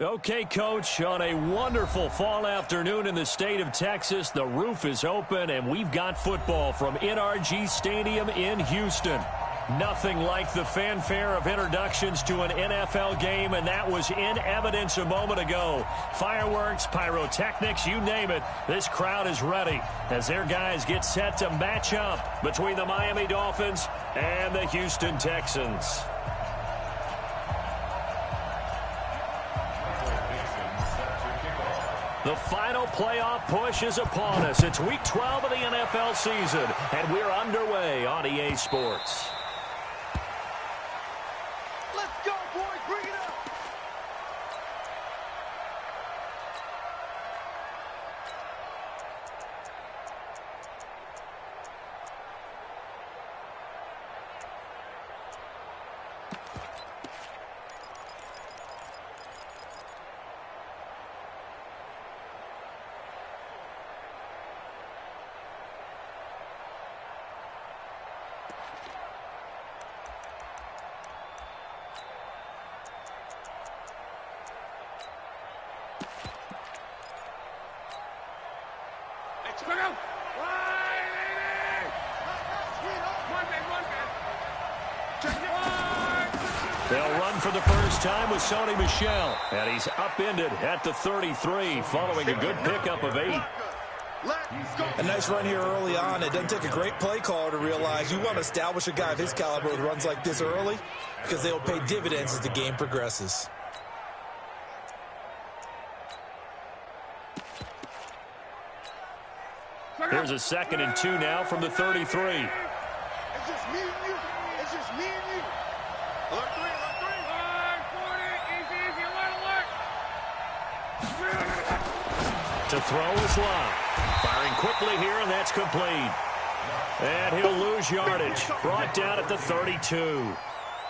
Okay, Coach, on a wonderful fall afternoon in the state of Texas, the roof is open, and we've got football from NRG Stadium in Houston. Nothing like the fanfare of introductions to an NFL game, and that was in evidence a moment ago. Fireworks, pyrotechnics, you name it, this crowd is ready as their guys get set to match up between the Miami Dolphins and the Houston Texans. The final playoff push is upon us. It's Week 12 of the NFL season, and we're underway on EA Sports. Let's go, boys. Bring it up. They'll run for the first time with Sony Michel, and he's upended at the 33 following a good pickup of 8. A nice run here early on. It doesn't take a great play caller to realize you want to establish a guy of his caliber with runs like this early because they will pay dividends as the game progresses. Here's a 2nd and 2 now from the 33. It's just me and you. It's just me and you. Alert 3, alert 3. Alert, 40, easy, alert. To throw is Love. Firing quickly here, and that's complete. And he'll lose yardage. Brought down at the 32.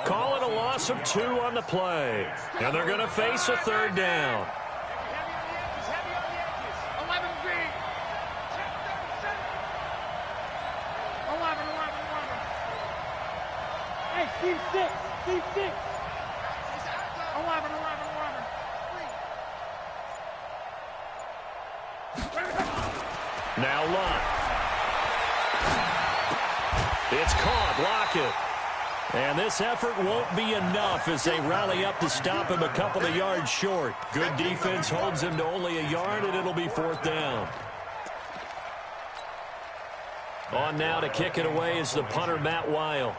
Call it a loss of 2 on the play. And they're going to face a 3rd down. C6. 11. Now Love. It's caught. Lockett. And this effort won't be enough as they rally up to stop him a couple of yards short. Good defense holds him to only a yard, and it'll be 4th down. On now to kick it away is the punter, Matt Weil.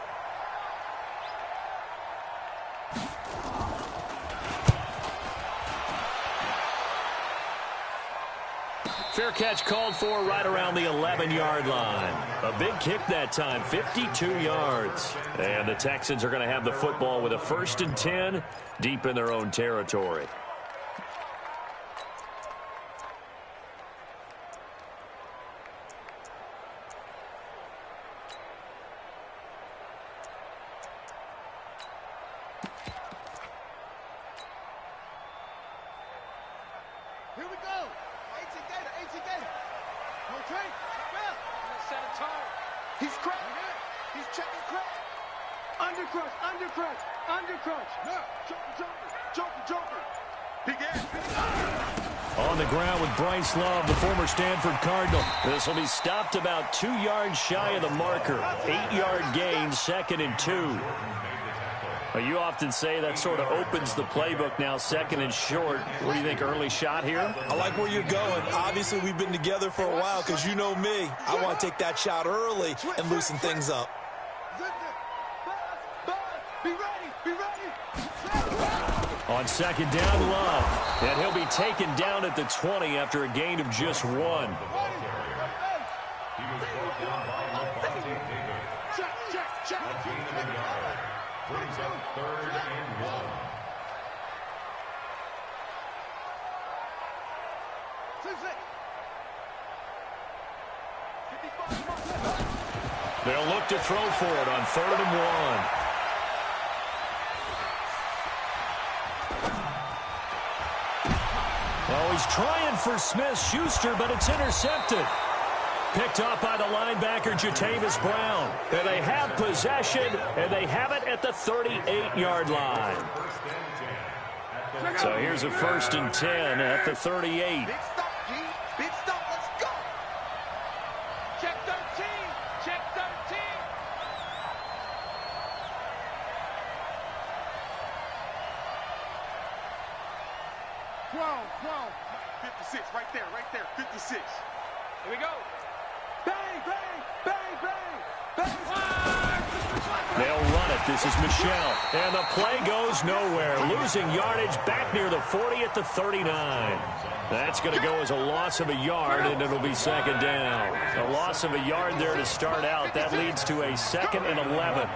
Fair catch called for right around the 11-yard line. A big kick that time, 52 yards. And the Texans are going to have the football with a 1st and 10 deep in their own territory. Here we go. 18 gator. No train. Set a tone. He's cracking. He's checking crack. Undercrush. No. Joker. He gets it. On the ground with Bryce Love, the former Stanford Cardinal. This will be stopped about 2 yards shy of the marker. 8-yard gain, 2nd and 2. You often say that sort of opens the playbook now, 2nd and short. What do you think, early shot here? I like where you're going. Obviously, we've been together for a while because you know me. I want to take that shot early and loosen things up. Be ready. On 2nd down, Love. And he'll be taken down at the 20 after a gain of just 1. Check. Brings up 3rd and 1. They'll look to throw for it on 3rd and 1. Oh, he's trying for Smith-Schuster, but it's intercepted. Picked off by the linebacker, Jatavis Brown. And they have possession, and they have it at the 38-yard line. So here's a 1st and 10 at the 38. Big stop, G. Big stop. Let's go. Check 13. Check 13. 56, right there, 56. Here we go. Bang, bang, bang, bang, bang. They'll run it. This is Michelle. And the play goes nowhere. Losing yardage back near the 40 at the 39. That's going to go as a loss of a yard, and it'll be 2nd down. A loss of a yard there to start out. That leads to a 2nd and 11.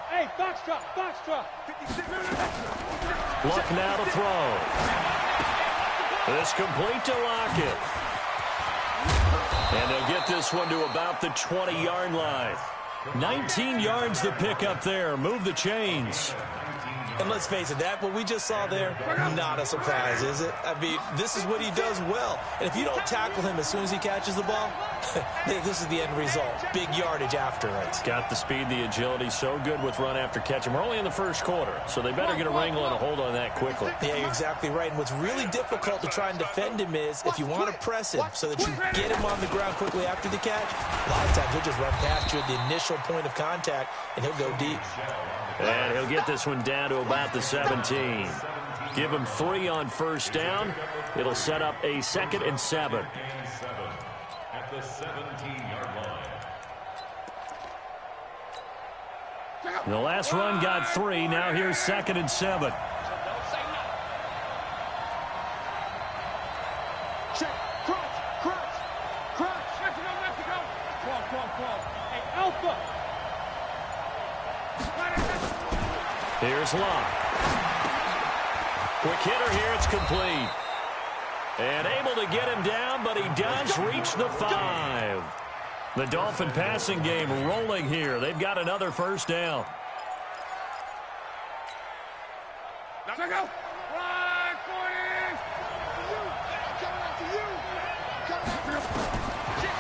Hey, Foxtrot, Foxtrot. Luck now to throw. This complete to Lockett. And they'll get this one to about the 20-yard line. 19 yards to pick up there. Move the chains. And let's face it, that what we just saw there, not a surprise, is it? I mean, this is what he does well. And if you don't tackle him as soon as he catches the ball, this is the end result. Big yardage after it. Got the speed, the agility, so good with run after catch. And we're only in the 1st quarter, so they better get a wrangle and a hold on that quickly. Yeah, you're exactly right. And what's really difficult to try and defend him is if you want to press him so that you get him on the ground quickly after the catch, a lot of times he'll just run past you at the initial point of contact, and he'll go deep. And he'll get this one down to about the 17. Give him 3 on 1st down. It'll set up a 2nd and 7. At the 17-yard line. The last run got 3. Now here's 2nd and 7. Check, crunch, crunch, crunch. Mexico, Mexico. Crawl. Hey, Alpha. Here's Locke. Quick hitter here. It's complete. And able to get him down, but he does reach the 5. The Dolphin passing game rolling here. They've got another 1st down. Now go. Run, 40.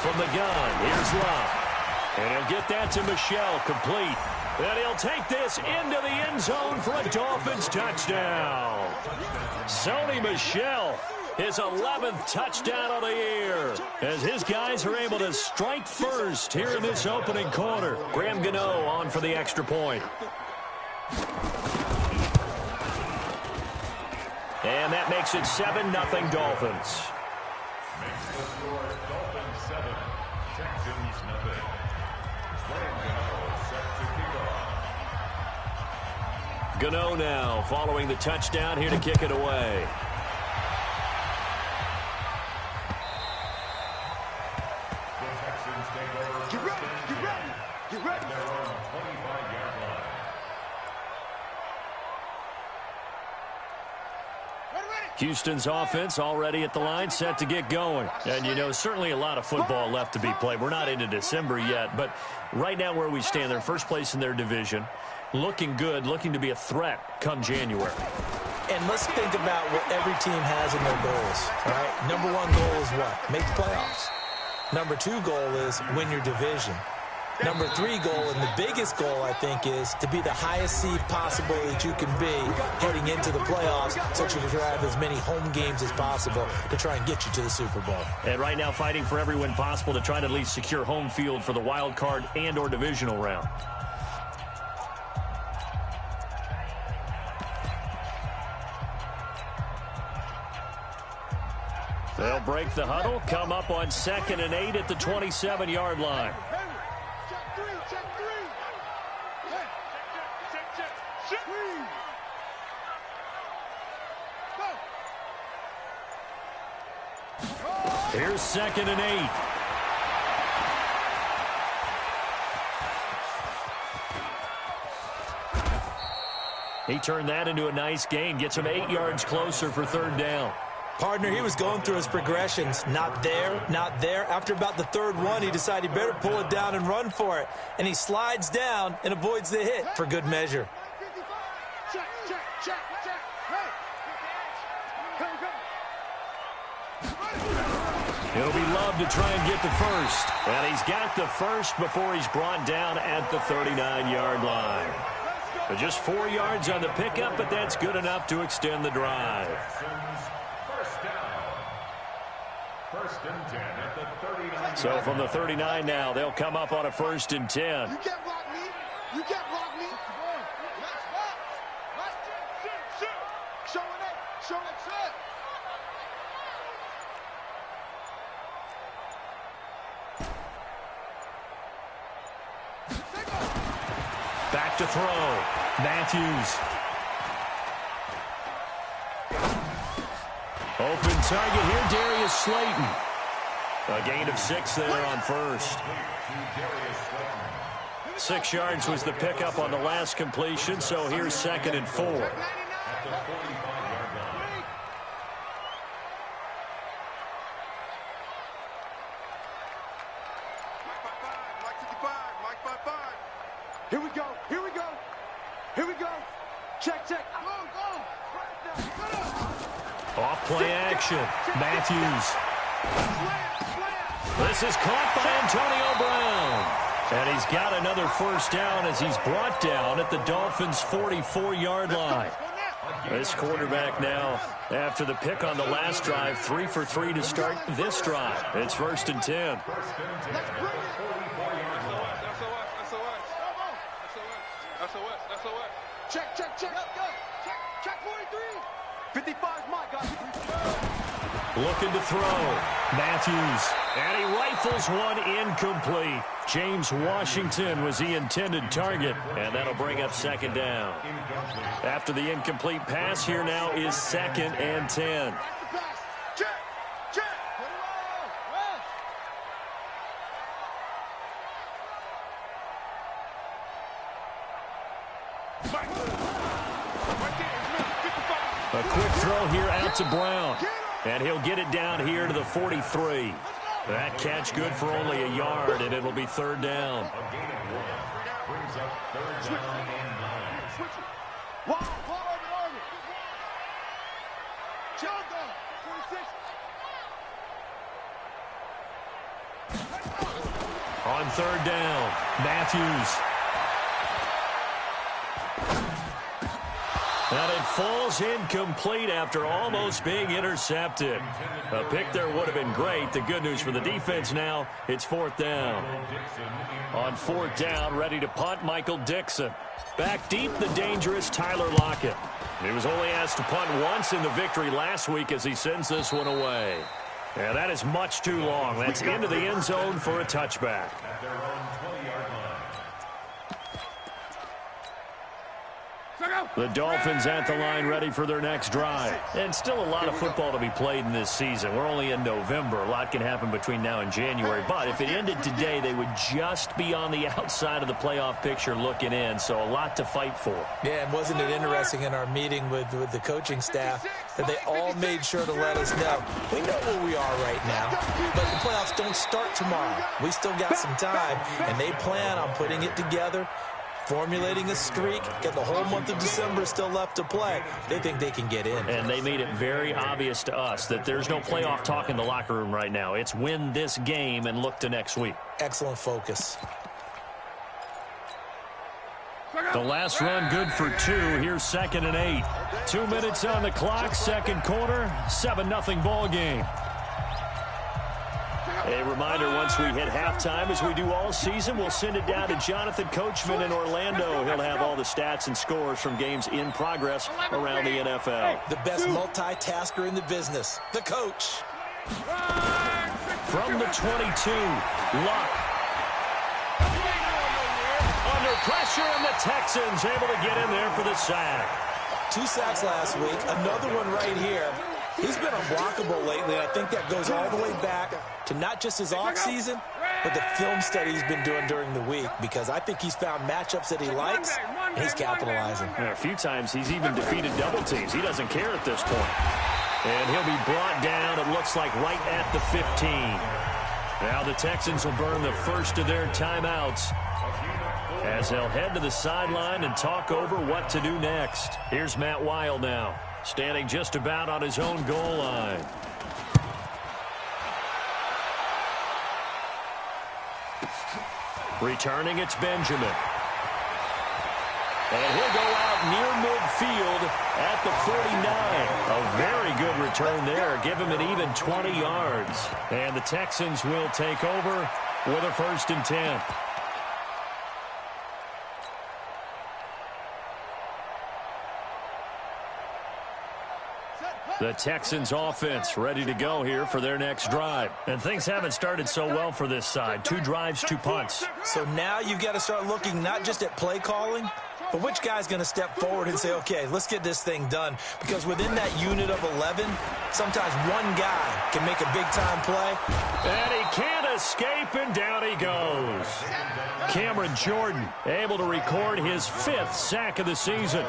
From the gun, here's Locke. And he'll get that to Michelle, complete. And he'll take this into the end zone for a Dolphins touchdown. Sony Michel, his 11th touchdown of the year, as his guys are able to strike first here in this opening quarter. Graham Gano on for the extra point. And that makes it 7-0 Dolphins. Makes the score Dolphins 7, Texans 0. Graham Gano set to kick off. Gano now following the touchdown here to kick it away. The Texans take over. Get ready. Their own 25-yard line. Houston's offense already at the line, set to get going. And, you know, certainly a lot of football left to be played. We're not into December yet, but right now where we stand, they're first place in their division. Looking good, looking to be a threat come January. And let's think about what every team has in their goals, all right? Number 1 goal is what? Make the playoffs. Number 2 goal is win your division. Number 3 goal, and the biggest goal, I think, is to be the highest seed possible that you can be heading into the playoffs so that you can have as many home games as possible to try and get you to the Super Bowl. And right now fighting for every win possible to try to at least secure home field for the wild card and or divisional round. They'll break the huddle, come up on 2nd and 8 at the 27-yard line. Here's 2nd and 8. He turned that into a nice gain, gets him 8 yards closer for 3rd down. Partner, he was going through his progressions. Not there, not there. After about the 3rd one, he decided he better pull it down and run for it. And he slides down and avoids the hit for good measure. Check. Hey. It'll be Love to try and get the first. And he's got the first before he's brought down at the 39-yard line. But just 4 yards on the pickup, but that's good enough to extend the drive. First down. First and 10 at the 39. So from the 39 now, they'll come up on a 1st and 10. You can't block me. You can't block me. Show it. Show it. Back to throw. Matthews. Open target here, Darius Slayton. A gain of 6 there on first. 6 yards was the pickup on the last completion, so here's 2nd and 4. At the 45-yard line. Here we go. Check. Go. Off play action. Matthews. This is caught by Antonio Brown. And he's got another first down as he's brought down at the Dolphins' 44-yard line. This quarterback now, after the pick on the last drive, 3 for 3 to start this drive. It's 1st and 10. Check. Check 43. 55 is my guy. Looking to throw. Matthews. And he rifles one incomplete. James Washington was the intended target. And that'll bring up 2nd down. After the incomplete pass, here now is 2nd and 10. Check. A quick throw here out to Brown. And he'll get it down here to the 43. That catch good for only a yard, and it'll be 3rd down. A gain of 1 brings up 3rd down and 9. On 3rd down, Matthews. And it falls incomplete after almost being intercepted. A pick there would have been great. The good news for the defense now, it's 4th down. On 4th down, ready to punt, Michael Dixon. Back deep, the dangerous Tyler Lockett. He was only asked to punt once in the victory last week as he sends this one away. Yeah, that is much too long. That's into the end zone for a touchback. At their own 20-yard line. The Dolphins at the line ready for their next drive. And still a lot of football to be played in this season. We're only in November. A lot can happen between now and January. But if it ended today, they would just be on the outside of the playoff picture looking in. So a lot to fight for. Yeah, and wasn't it interesting in our meeting with the coaching staff that they all made sure to let us know. We know where we are right now, but the playoffs don't start tomorrow. We still got some time, and they plan on putting it together, formulating a streak, get the whole month of December still left to play. They think they can get in. And they made it very obvious to us that there's no playoff talk in the locker room right now. It's win this game and look to next week. Excellent focus. The last run good for 2. Here's 2nd and 8. 2 minutes on the clock, 2nd quarter, 7-0 ball game. A reminder, once we hit halftime, as we do all season, we'll send it down to Jonathan Coachman in Orlando. He'll have all the stats and scores from games in progress around the NFL. The best multitasker in the business, the coach. From the 22, Luck. Under pressure, and the Texans able to get in there for the sack. 2 sacks last week, another one right here. He's been unblockable lately, and I think that goes all the way back to not just his offseason, but the film study he's been doing during the week, because I think he's found matchups that he likes, and he's capitalizing. A few times he's even defeated double teams. He doesn't care at this point. And he'll be brought down, it looks like, right at the 15. Now the Texans will burn the first of their timeouts as they'll head to the sideline and talk over what to do next. Here's Matt Weil now, standing just about on his own goal line. Returning, it's Benjamin. And he'll go out near midfield at the 49. A very good return there. Give him an even 20 yards. And the Texans will take over with a 1st and 10. The Texans offense ready to go here for their next drive. And things haven't started so well for this side. 2 drives, 2 punts. So now you've got to start looking not just at play calling, but which guy's going to step forward and say, okay, let's get this thing done. Because within that unit of 11, sometimes one guy can make a big-time play. And he can't escape, and down he goes. Cameron Jordan able to record his 5th sack of the season.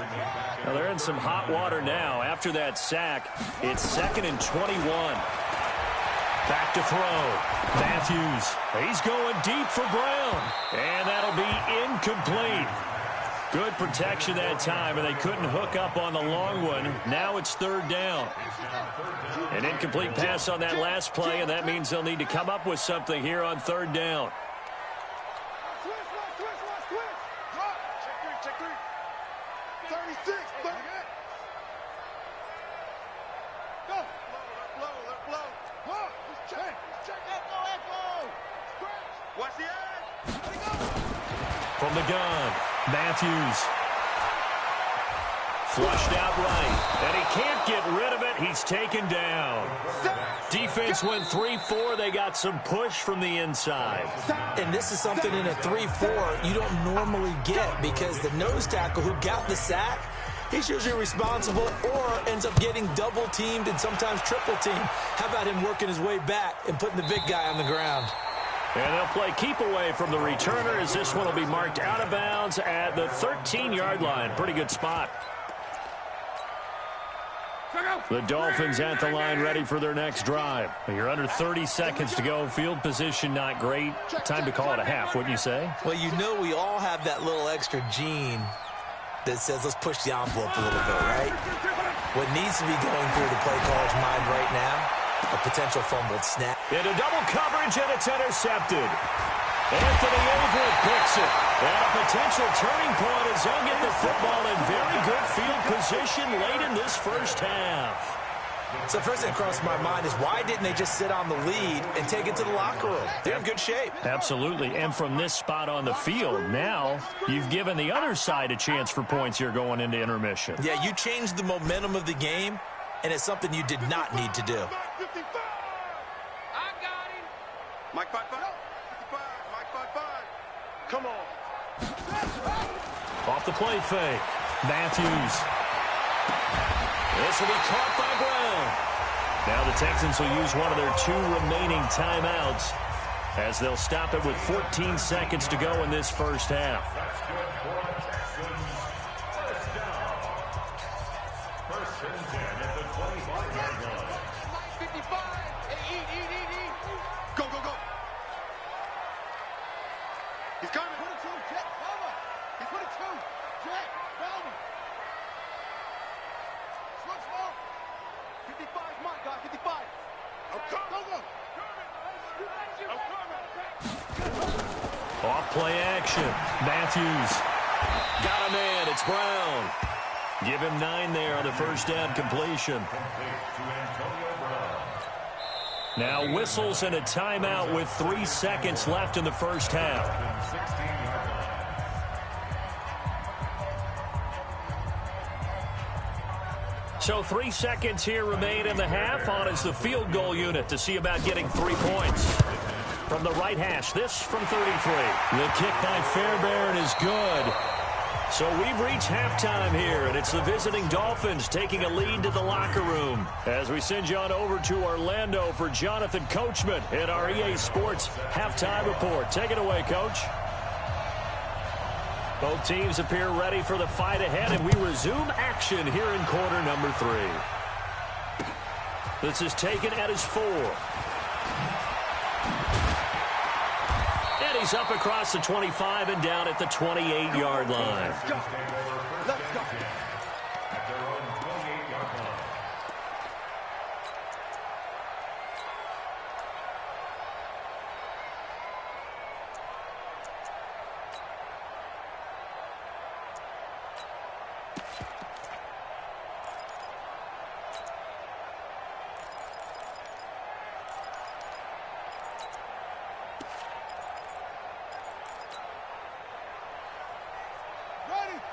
Now they're in some hot water now. After that sack, it's 2nd and 21. Back to throw. Matthews. He's going deep for Brown. And that'll be incomplete. Good protection that time, and they couldn't hook up on the long one. Now it's 3rd down. An incomplete pass on that last play, and that means they'll need to come up with something here on 3rd down. Check 3. 36. Go. Let blow. Check. Echo. Watch the edge. From the gun, Matthews. Flushed out right, and he can't get rid of it. He's taken down. Defense went 3-4. They got some push from the inside. And this is something in a 3-4 you don't normally get, because the nose tackle who got the sack, he's usually responsible or ends up getting double-teamed and sometimes triple-teamed. How about him working his way back and putting the big guy on the ground? And they'll play keep away from the returner, as this one will be marked out of bounds at the 13-yard line. Pretty good spot. The Dolphins at the line, ready for their next drive. You're under 30 seconds to go. Field position not great. Time to call it a half, wouldn't you say? Well, you know we all have that little extra gene that says let's push the envelope a little bit, right? What needs to be going through the play caller's mind right now, a potential fumbled snap. Into double coverage, and it's intercepted. Anthony Averett picks it. And a potential turning point as they'll get the football in very good field position late in this first half. So the first thing that crossed my mind is, why didn't they just sit on the lead and take it to the locker room? They're in good shape. Absolutely. And from this spot on the field, now you've given the other side a chance for points here going into intermission. Yeah, you changed the momentum of the game, and it's something you did not need to do. I got him. Mike 5-5. 55. Mike 5-5. Come on. Off the play fake. Matthews. This will be caught by Brown. Now the Texans will use one of their 2 remaining timeouts as they'll stop it with 14 seconds to go in this first half. That's good for Texans. First down. 1st and 10 at the 25-yard line. 55. Hey, eat. Go. He's coming. 22, Jet. Palmer. He's 22. Jet. Palmer. Slow. 55, my guy. 55. I'm coming. Go. I'm coming. Off play action. Matthews. Got a man. It's Brown. Give him 9 there on the first down completion. Now whistles and a timeout with 3 seconds left in the first half. So 3 seconds here remain in the half. On is the field goal unit to see about getting 3 points. From the right hash, this from 33. The kick by Fairbairn is good. So we've reached halftime here, and it's the visiting Dolphins taking a lead to the locker room. As we send you on over to Orlando for Jonathan Coachman in our EA Sports Halftime Report. Take it away, Coach. Both teams appear ready for the fight ahead, and we resume action here in quarter number 3. This is taken at his 4. And he's up across the 25 and down at the 28-yard line. Let's go. At their own 28-yard line.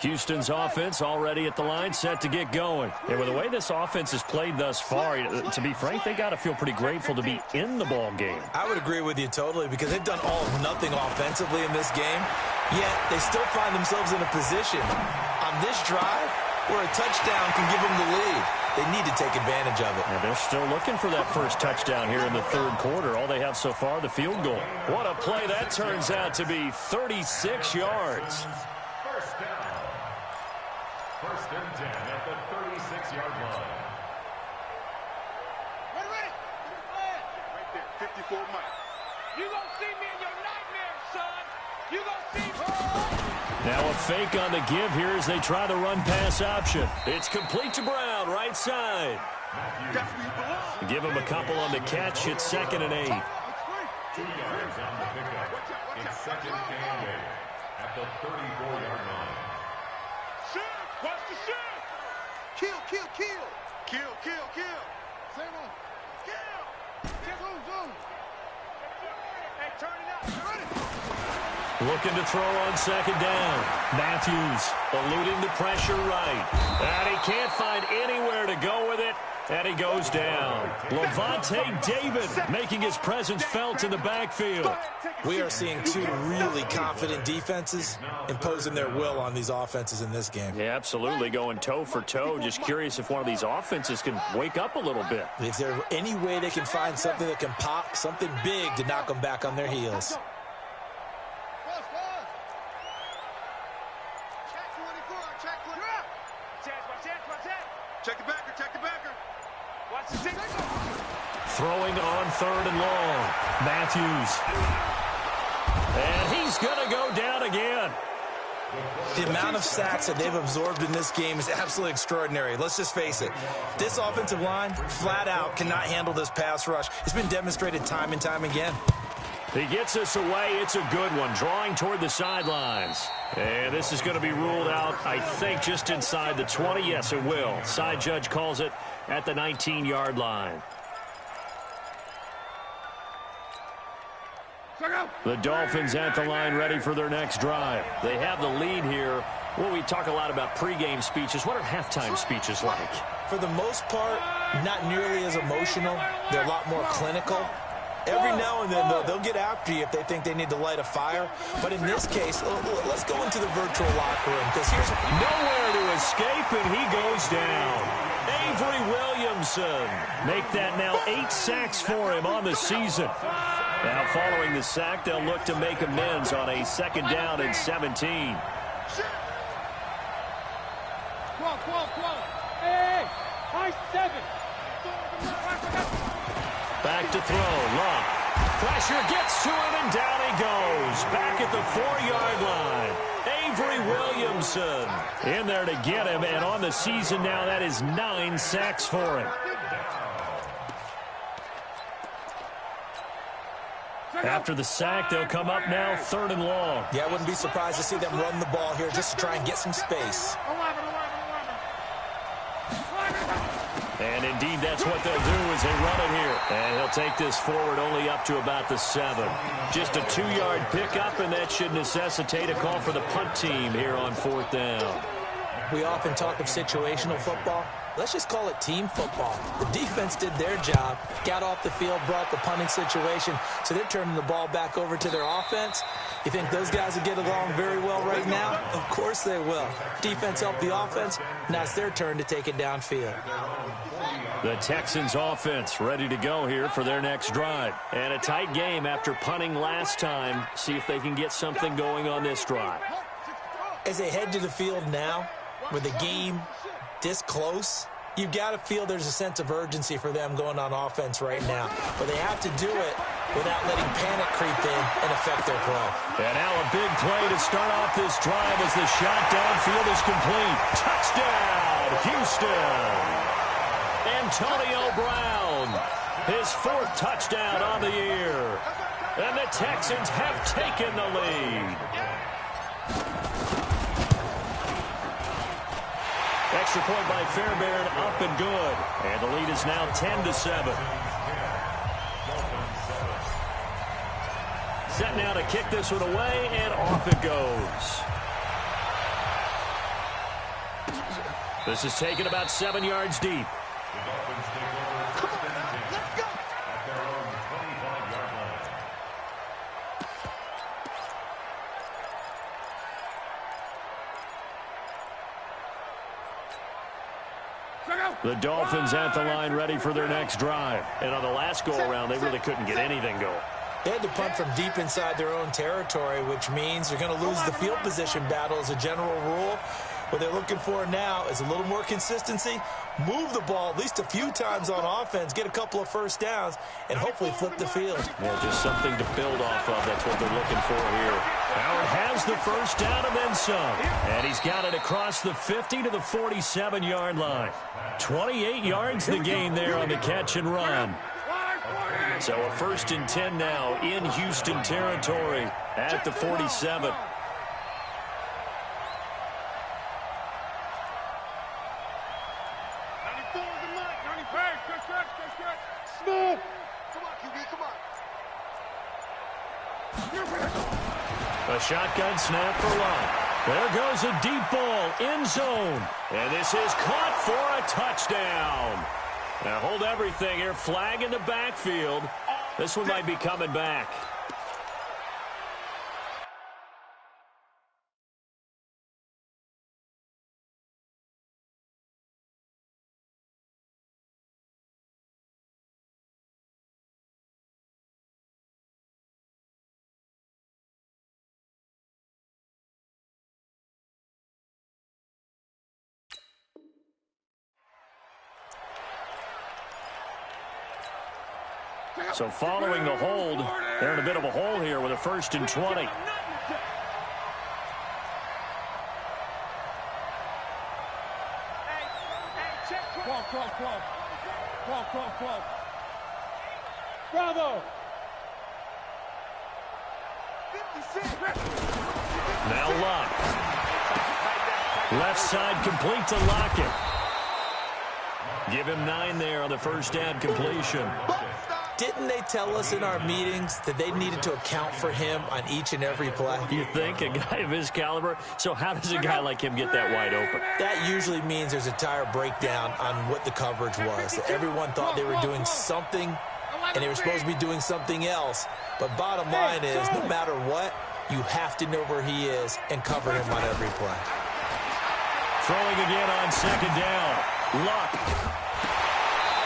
Houston's offense already at the line, set to get going. And with the way this offense has played thus far, to be frank, they got to feel pretty grateful to be in the ball game. I would agree with you totally because they've done all of nothing offensively in this game, yet they still find themselves in a position on this drive where a touchdown can give them the lead. They need to take advantage of it. And they're still looking for that first touchdown here in the third quarter. All they have so far, the field goal. What a play that turns out to be, 36 yards. First down. First and 10 at the 36-yard line. Ready. Right there, 54 Mike. You gonna see me in your nightmares, son. You gonna see me. Now a fake on the give here as they try the run-pass option. It's complete to Brown, right side. That's where you belong. Give him a couple on the catch. It's 2nd and 8. 2 yards on the pickup. It's second and 8 at the 34-yard line. Shoot! Watch the shoot! Kill! Same one. Kill! Zoom! Hey, turn it up. Ready? Looking to throw on 2nd down. Matthews eluding the pressure right. And he can't find anywhere to go with it. And he goes down. Levante David making his presence felt in the backfield. We are seeing two really confident defenses imposing their will on these offenses in this game. Yeah, absolutely, going toe for toe. Just curious if one of these offenses can wake up a little bit. If there's any way they can find something that can pop, something big to knock them back on their heels. Check the backer. Watch the tick. Throwing on 3rd and long. Matthews. And he's going to go down again. The amount of sacks that they've absorbed in this game is absolutely extraordinary. Let's just face it. This offensive line, flat out, cannot handle this pass rush. It's been demonstrated time and time again. He gets us away. It's a good one. Drawing toward the sidelines. And this is going to be ruled out, I think, just inside the 20. Yes, it will. Side judge calls it at the 19-yard line. The Dolphins at the line ready for their next drive. They have the lead here. Well, we talk a lot about pregame speeches. What are halftime speeches like? For the most part, not nearly as emotional. They're a lot more clinical. Every now and then, though, they'll get after you if they think they need to light a fire. But in this case, let's go into the virtual locker room because here's nowhere to escape, and he goes down. Avery Williamson. Make that now 8 sacks for him on the season. Now, following the sack, they'll look to make amends on a 2nd down and 17. Hey, high 7. Back to throw. Love. Pressure gets to him, and down he goes. Back at the 4-yard line. Avery Williamson in there to get him, and on the season now, that is 9 sacks for him. After the sack, they'll come up now 3rd and long. Yeah, I wouldn't be surprised to see them run the ball here just to try and get some space. And indeed, that's what they'll do as they run it here. And he'll take this forward only up to about the 7. Just a 2-yard pickup, and that should necessitate a call for the punt team here on 4th down. We often talk of situational football. Let's just call it team football. The defense did their job, got off the field, brought the punting situation, so they're turning the ball back over to their offense. You think those guys will get along very well right now? Of course they will. Defense helped the offense. Now it's their turn to take it downfield. The Texans offense ready to go here for their next drive. And a tight game after punting last time. See if they can get something going on this drive. As they head to the field now, with the game this close, you've got to feel there's a sense of urgency for them going on offense right now. But they have to do it without letting panic creep in and affect their play. And now a big play to start off this drive as the shot downfield is complete. Touchdown, Houston. Antonio Brown, his 4th touchdown on the year. And the Texans have taken the lead. Extra point by Fairbairn, up and good. And the lead is now 10-7. Set now to kick this one away, and off it goes. This is taken about 7 yards deep. The Dolphins take over first and 10 Let's go. at their own 25-yard line. The Dolphins at the line ready for their next drive. And on the last go-around, they really couldn't get anything going. They had to punt from deep inside their own territory, which means they're going to lose the field position battle as a general rule. What they're looking for now is a little more consistency, move the ball at least a few times on offense, get a couple of first downs, and hopefully flip the field. Yeah, just something to build off of. That's what they're looking for here. Howard has the first down and then some. And he's got it across the 50 to the 47-yard line. 28 yards the gain there on the catch and run. So a 1st and 10 now in Houston territory at the 47. Smooth. Come on, QB, come on. A shotgun snap for Love. There goes a deep ball, end zone. And this is caught for a touchdown. Now hold everything here. Flag in the backfield. This one might be coming back. So following the hold, they're in a bit of a hole here with a 1st and 20. Hey, check 12. 12. Bravo. 56. Now Locke. Left side complete to Lockett. Give him 9 there on the first down completion. Didn't they tell us in our meetings that they needed to account for him on each and every play? You think, a guy of his caliber? So how does a guy like him get that wide open? That usually means there's a tire breakdown on what the coverage was. Everyone thought they were doing something, and they were supposed to be doing something else. But bottom line is, no matter what, you have to know where he is and cover him on every play. Throwing again on 2nd down. Luck.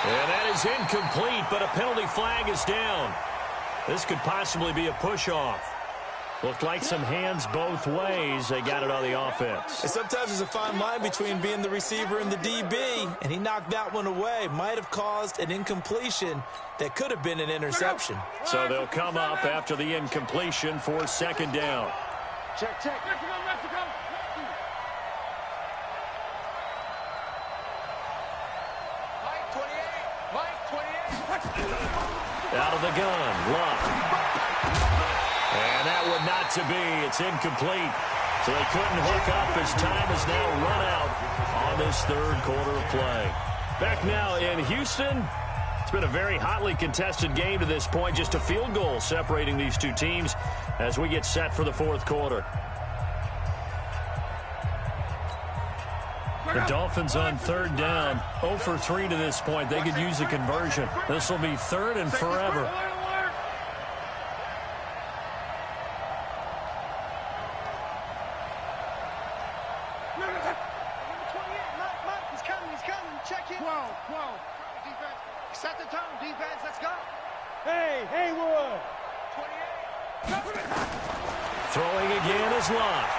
And that is incomplete, but a penalty flag is down. This could possibly be a push-off. Looked like some hands both ways. They got it on the offense. And sometimes there's a fine line between being the receiver and the DB, and he knocked that one away. Might have caused an incompletion that could have been an interception. So they'll come up after the incompletion for 2nd down. Check. Mexico. Mike 28. Out of the gun, Luck. And that one not to be. It's incomplete. So they couldn't hook up as time has now run out on this 3rd quarter of play. Back now in Houston. It's been a very hotly contested game to this point. Just a field goal separating these two teams as we get set for the 4th quarter. The Dolphins on 3rd down, 0 for 3 to this point. They could use a conversion. This will be 3rd and forever. He's coming. Check it. 12. Defense. Set the tone, defense. Let's go. Hey, Haywood. 28. Throwing again is Locke.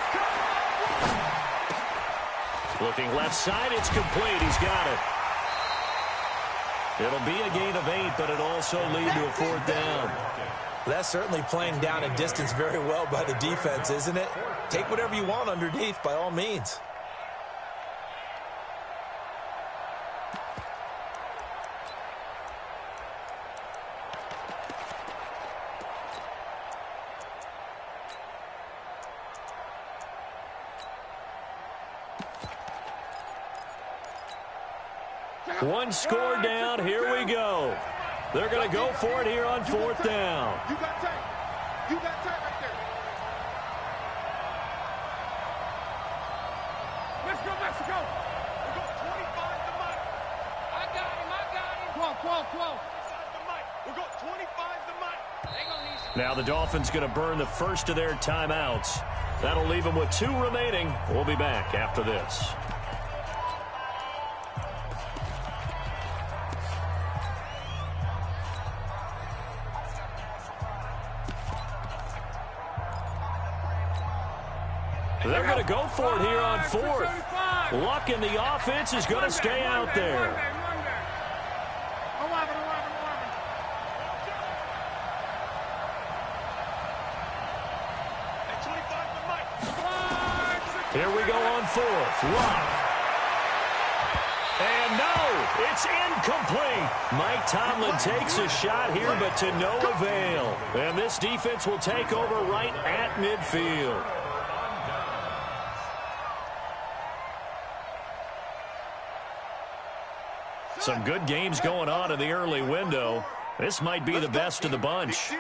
Looking left side, it's complete. He's got it. It'll be a gain of 8, but it'll also lead to a 4th down. That's certainly playing down a distance very well by the defense, isn't it? Take whatever you want underneath, by all means. One score down. Here we go. They're going to go for it here on 4th down. You got tight right there. Let's go, Mexico. Now the Dolphins going to burn the first of their timeouts. That'll leave them with 2 remaining. We'll be back after this. They're going to go for it here on 4th. Luck in the offense is going to stay out there. Here we go on 4th. Luck. And no, it's incomplete. Mike Tomlin takes a shot here, but to no avail. And this defense will take over right at midfield. Some good games going on in the early window. This might be the best of the bunch. We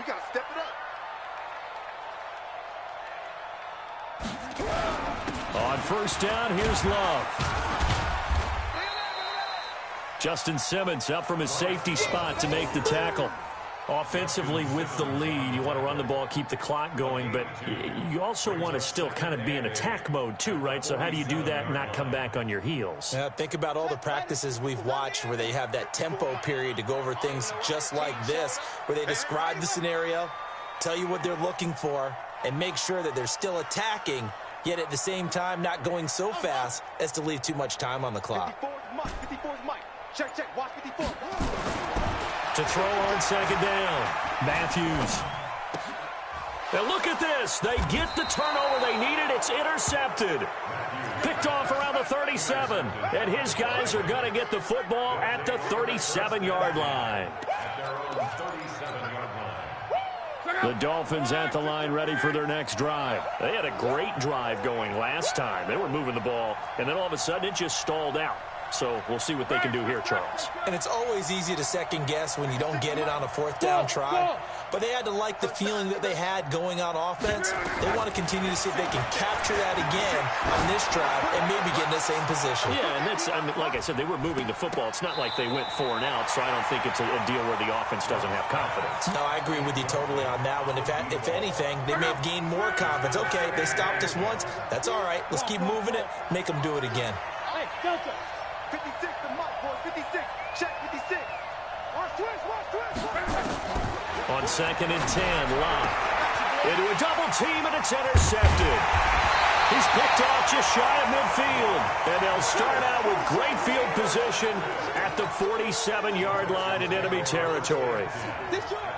got to step it up. On first down, here's Love. Justin Simmons up from his safety spot to make the tackle. Offensively with the lead, you want to run the ball, keep the clock going, but you also want to still kind of be in attack mode too, right? So how do you do that and not come back on your heels? Yeah, think about all the practices we've watched where they have that tempo period to go over things just like this, where they describe the scenario, tell you what they're looking for, and make sure that they're still attacking, yet at the same time not going so fast as to leave too much time on the clock. 54's Mike. Check, watch 54. To throw on second down, Matthews. Now look at this. They get the turnover they needed. It's intercepted. Picked off around the 37. And his guys are going to get the football at the 37-yard line. The Dolphins at the line ready for their next drive. They had a great drive going last time. They were moving the ball, and then all of a sudden it just stalled out. So we'll see what they can do here, Charles. And it's always easy to second guess when you don't get it on a 4th down try. But they had to like the feeling that they had going on offense. They want to continue to see if they can capture that again on this drive and maybe get in the same position. Yeah, and that's, I mean, like I said, they were moving the football. It's not like they went 4 and out, so I don't think it's a deal where the offense doesn't have confidence. No, I agree with you totally on that one. If anything, they may have gained more confidence. Okay, they stopped us once. That's all right. Let's keep moving it. Make them do it again. Hey, Delta. 56 to Mike, boy. 56. Check 56. Watch twist. On 2nd and 10, Locke. Into a double team, and it's intercepted. He's picked off just shy of midfield. And they'll start out with great field position at the 47-yard line in enemy territory. This yard.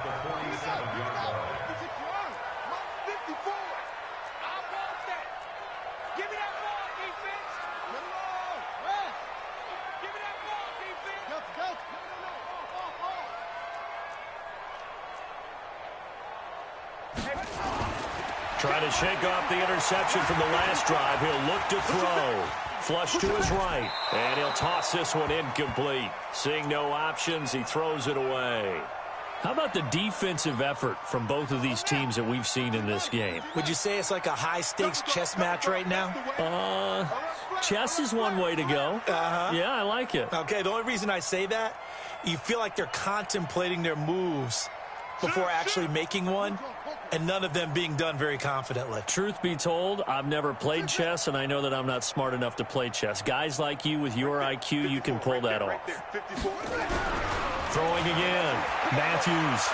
Trying to shake off the interception from the last drive. He'll look to throw. Flush to his right. And he'll toss this one incomplete. Seeing no options, he throws it away. How about the defensive effort from both of these teams that we've seen in this game? Would you say it's like a high-stakes chess match right now? Chess is one way to go. Yeah, I like it. Okay, the only reason I say that, you feel like they're contemplating their moves before actually making one, and none of them being done very confidently. Truth be told, I've never played chess, and I know that I'm not smart enough to play chess. Guys like you with your IQ, you can pull that off. Throwing again, Matthews.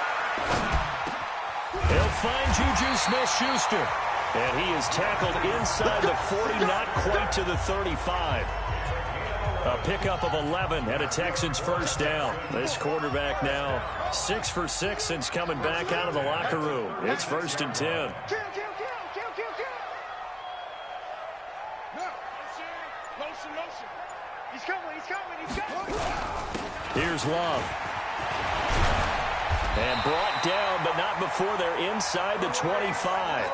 He'll find Juju Smith-Schuster. And he is tackled inside the 40, not quite to the 35. A pickup of 11 and a Texans first down. This quarterback now 6 for 6 since coming back out of the locker room. It's 1st and 10. Kill. Motion. He's coming. Here's Love. And brought down, but not before they're inside the 25.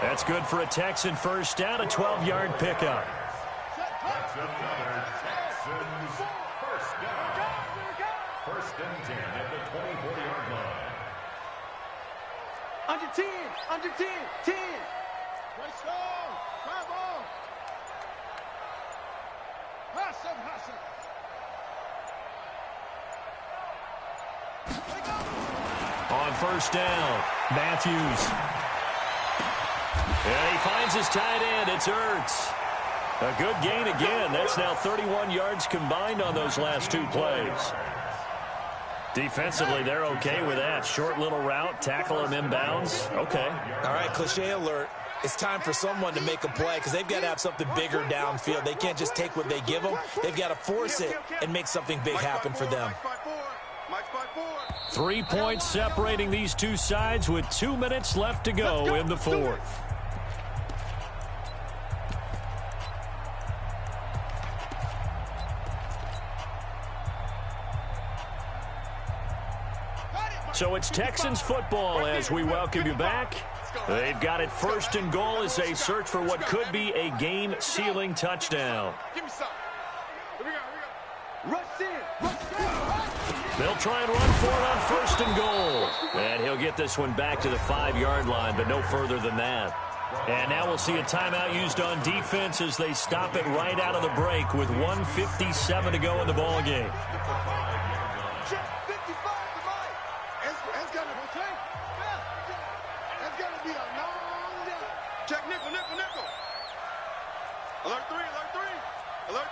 That's good for a Texan first down, a 12-yard pickup. That's another Texans first down. 1st and 10 at the 24-yard line. Under 10. Let's go. Bravo. Hustle. first down. Matthews. And he finds his tight end. It's Ertz. A good gain again. That's now 31 yards combined on those last two plays. Defensively, they're okay with that. Short little route, tackle him inbounds. Okay. All right, cliche alert. It's time for someone to make a play because they've got to have something bigger downfield. They can't just take what they give them. They've got to force it and make something big happen for them. 3 points separating these two sides with 2 minutes left to go in the fourth. So it's Texans football as we welcome you back. They've got it first and goal as they search for what could be a game-sealing touchdown. They'll try and run for it on first and goal. And he'll get this one back to the 5-yard line, but no further than that. And now we'll see a timeout used on defense as they stop it right out of the break with 1:57 to go in the ballgame. Check nickel, nickel, nickel. Alert 3, alert 3, alert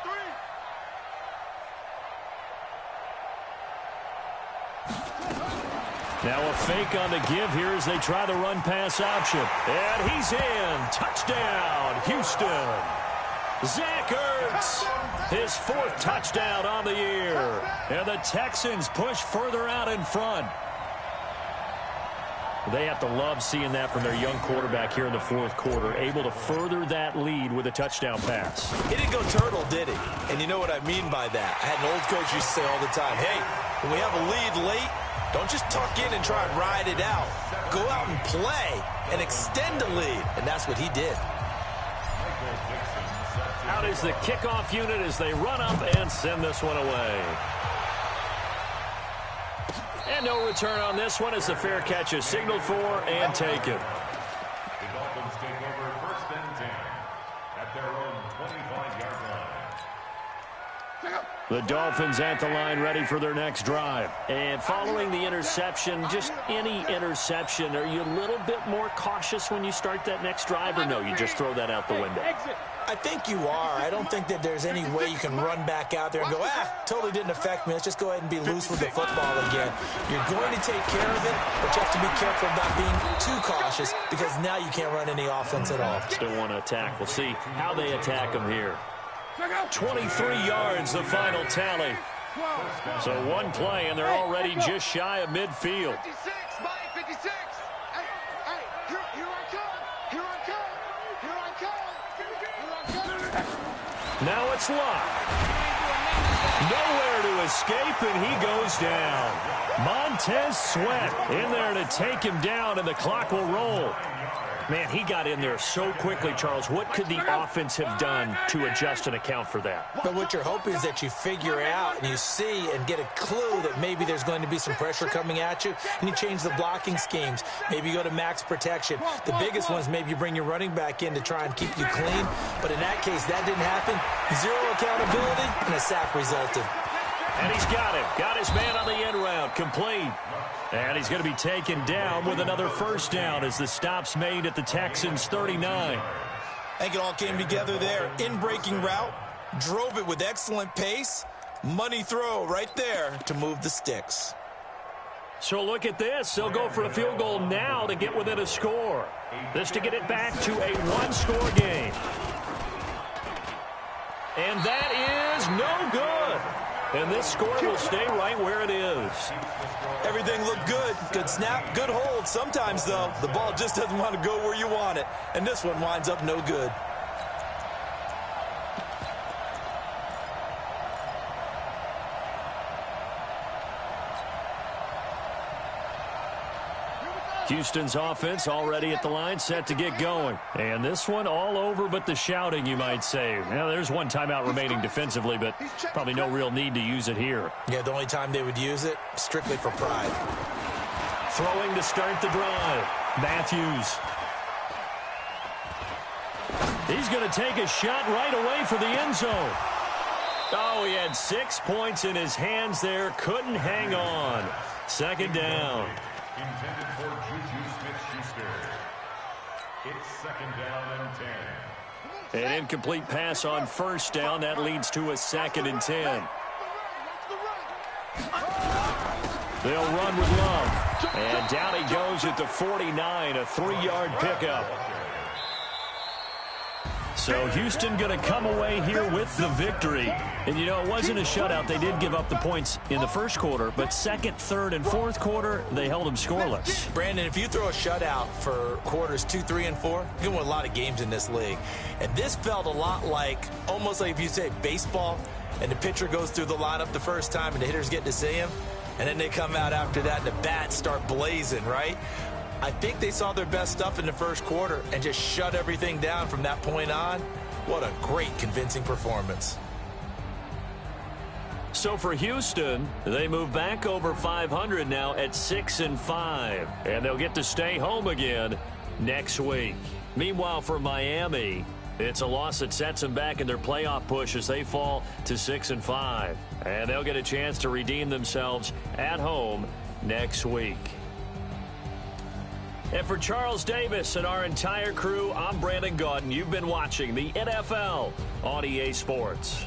3. Now a fake on the give here as they try the run-pass option. And he's in. Touchdown, Houston. Zach Ertz, his 4th touchdown on the year. And the Texans push further out in front. They have to love seeing that from their young quarterback here in the 4th quarter, able to further that lead with a touchdown pass. He didn't go turtle, did he? And you know what I mean by that. I had an old coach used to say all the time, hey, when we have a lead late, don't just tuck in and try and ride it out. Go out and play and extend the lead. And that's what he did. Out is the kickoff unit as they run up and send this one away. And no return on this one as the fair catch is signaled for and taken. The Dolphins take over first and 10 at their own 25-yard line. The Dolphins at the line ready for their next drive. And following the interception, just any interception, are you a little bit more cautious when you start that next drive, or no, you just throw that out the window? I think you are. I don't think that there's any way you can run back out there and go, totally didn't affect me. Let's just go ahead and be loose with the football again. You're going to take care of it, but you have to be careful about being too cautious because now you can't run any offense at all. Still want to attack. We'll see how they attack them here. 23 yards, the final tally. So one play, and they're already just shy of midfield. 56, Mike, 56. Hey, here I come. Here I come. Here I come. Now it's Locke. Nowhere to escape, and he goes down. Montez Sweat in there to take him down, and the clock will roll. Man, he got in there so quickly, Charles. What could the offense have done to adjust and account for that? But what you're hoping is that you figure out and you see and get a clue that maybe there's going to be some pressure coming at you, and you change the blocking schemes. Maybe you go to max protection. The biggest one is maybe you bring your running back in to try and keep you clean. But in that case, that didn't happen. Zero accountability, and a sack resulted. And he's got him. Got his man on the end route. Complete. And he's going to be taken down with another first down as the stop's made at the Texans' 39. I think it all came together there. In-breaking route, drove it with excellent pace. Money throw right there to move the sticks. So look at this. They'll go for a field goal now to get within a score. This to get it back to a one-score game. And that is no good. And this score will stay right where it is. Everything looked good. Good snap, good hold. Sometimes, though, the ball just doesn't want to go where you want it. And this one winds up no good. Houston's offense already at the line, set to get going. And this one all over but the shouting, you might say. Now, there's one timeout remaining defensively, but probably no real need to use it here. Yeah, the only time they would use it, strictly for pride. Throwing to start the drive. Matthews. He's going to take a shot right away for the end zone. Oh, he had 6 points in his hands there. Couldn't hang on. Second down. intended for Juju Smith-Schuster. It's 2nd down and 10. An incomplete pass on 1st down. That leads to a 2nd and 10. They'll run with Love. And down he goes at the 49, a 3-yard pickup. So Houston going to come away here with the victory. And, you know, it wasn't a shutout. They did give up the points in the first quarter, but 2nd, 3rd, and 4th quarter, they held them scoreless. Brandon, if you throw a shutout for quarters 2, 3, and 4, you can win a lot of games in this league. And this felt a lot like, almost like if you say baseball, and the pitcher goes through the lineup the first time and the hitters get to see him, and then they come out after that and the bats start blazing, right? I think they saw their best stuff in the first quarter and just shut everything down from that point on. What a great, convincing performance. So for Houston, they move back over 500 now at 6-5, and they'll get to stay home again next week. Meanwhile, for Miami, it's a loss that sets them back in their playoff push as they fall to 6-5, and they'll get a chance to redeem themselves at home next week. And for Charles Davis and our entire crew, I'm Brandon Gaudin. You've been watching the NFL on EA Sports.